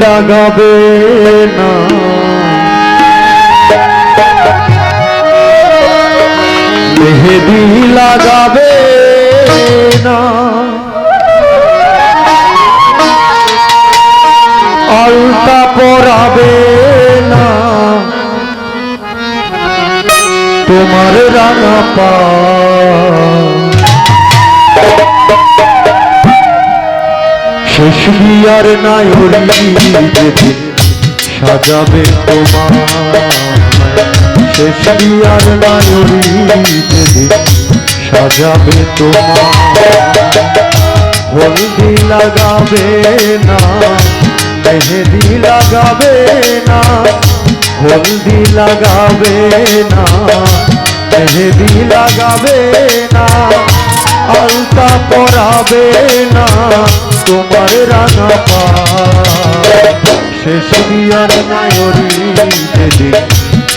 লাগাবে না, মেহেদি লাগাবে না, আলতা পরাবে না, তোমার রাঙা পা শেষ বিয়ার নায়রি যেদিন সাজাবে তোমার, শেষ বিয়ার নায়রি যেদিন সাজাবে তোমার, হলদি লাগাবে না, মেহেদি লাগাবে না, হলদি লাগাবে না, মেহেদি লাগাবে না, আলতা পরাবে না, তোমার রাঙা পা শেষ বিয়ার নায়রি যেদিন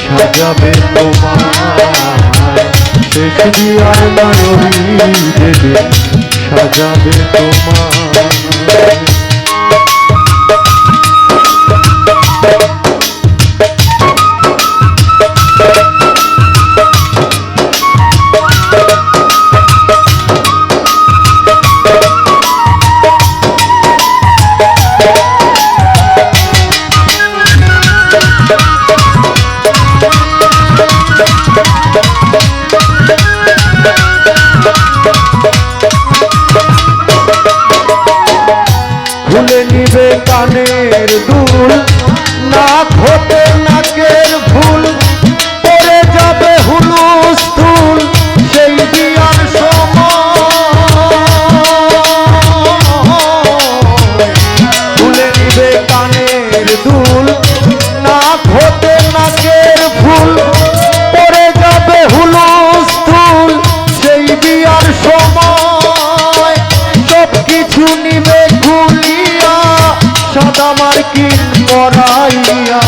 সাজাবে তোমার, শেষ বিয়ার নায়রি যেদিন সাজাবে তোমার। খুলে নিবে কানের দুল, নাক হতে নাকের ফুল, পরে যাবে হুলস্থুল সেই বিয়ার সময়। খুলে নিবে কানের দুল, নাক হতে নাকের ফুল, পরে যাবে হুলস্থুল সেই বিয়ার সময়। সব কিছু নিবে খুলিয়া সাদা মার্কিন পরাইয়া,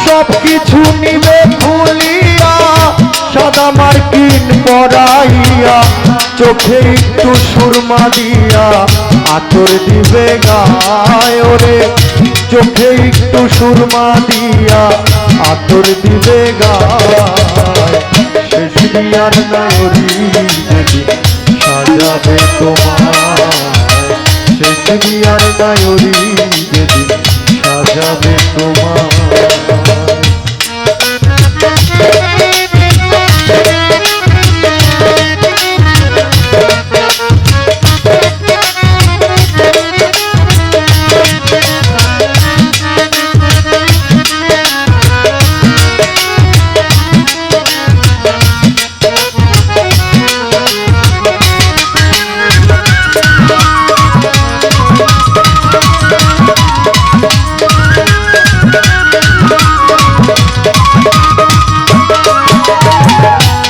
সব কিছু নিবে খুলিয়া সাদা মার্কিন পরাইয়া, চোখে একটু সুরমা দিয়া আতর দিবে গায়, ওরে চোখে একটু সুরমা দিয়া আতর দিবে গায়। শেষ বিয়ার নায়রি যেদিন সাজাবে তোমার, শেষ বিয়ার নায়রি যেদিন সাজাবে তোমার।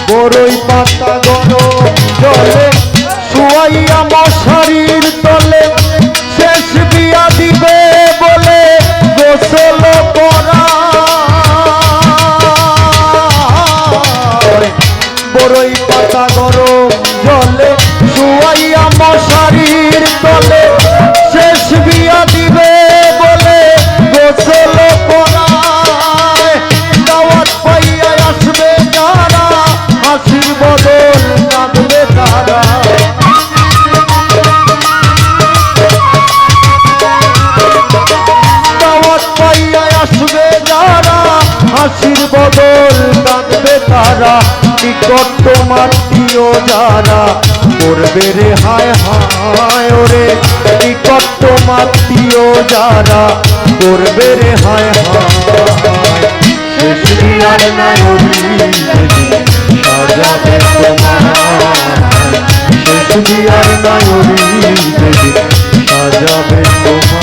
বড়ই পাতা গরম জলে শুয়াইয়া মশারির তলে, শেষ বিয়া দিবে বলে গোসল করায়। বড়ই পাতা গরম জলে শুয়াইয়া মশারির তলে, শেষ বিয়া দিবে বলে গোসল করায়। দাওয়াত পাইয়া আসবে যারা, হাসির বদল কাঁদবে তারা, দাওয়াত পাইয়া আসবে যারা, হাসির বদল কাঁদবে তারা। নিকট মাত্মীয় যারা করবে রে হায় হায়, ওরে নিকট মাত্মীয় যারা করবে রে হায় হায়। শেষ বিয়ার নায়রি যেদিন সাজাবে তোমার, শেষ বিয়ার নায়রি যেদিন সাজাবে তোমার।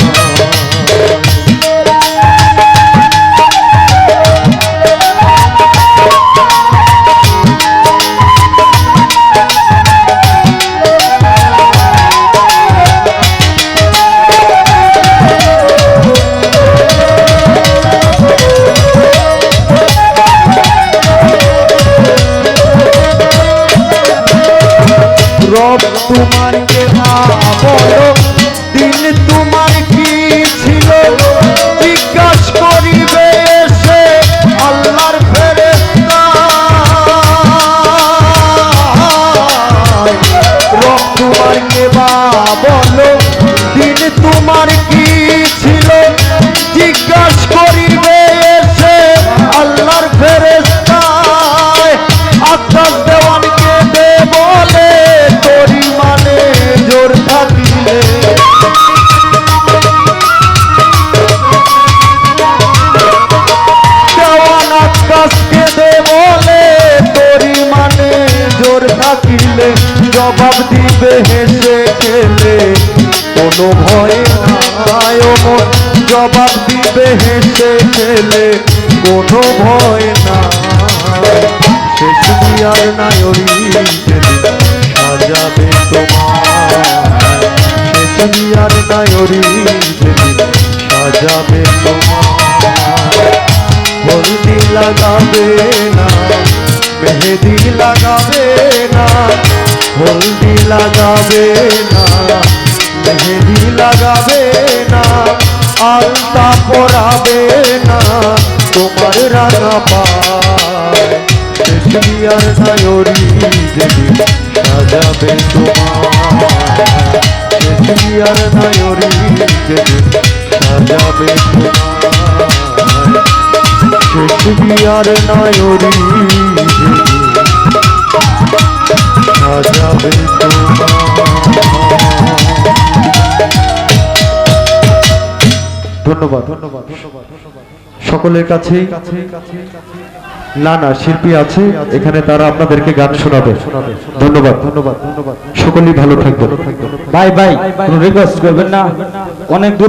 রব তোমার কে বলো দিন তোমার কি ছিল জিজ্ঞাস করিবে এসে আল্লাহর ফেরেশতা রব তোমার কে বলো দিন তোমার কি ছিল জিজ্ঞাস করিবে এসে আল্লাহর ফেরেশতা আকাশ দেওয়ানকে দে বলে তোরি মানে জোর থাকিলে দেওয়ান আকাশকে দে বলে তোরি মানে জোর থাকিলে জবাব দিবে হেসে খেলে কোনো ভয় নাই ও মন জবাব দিবে হেসে খেলে কোনো ভয় নাই শেষ দিয়ার নায়রি সাজাবে তোমার শেষ দিয়ার নায়রি সাজাবে তোমার হলদি লাগাবে না মেহেদি লাগাবে না হলদি লাগাবে না মেহেদি লাগাবে না আলতা পরাবে না তোমার রাঙা পায় শেষ দিয়ার নায়রি যেদিন সাজাবে তোমার শেষ দিয়ার নায়রি যেদিন সাজাবে তোমার শেষ দিয়ার নায়রি যেদিন সাজাবে তোমার। ধন্যবাদ ধন্যবাদ ধন্যবাদ সকলের কাছেই নানা শিল্পী আছে এখানে তারা আপনাদেরকে গান শোনাবে ধন্যবাদ ধন্যবাদ ধন্যবাদ সকলেই ভালো থাকবেন ভাই ভাই কোনো রিকোয়েস্ট করবেন না অনেক দূর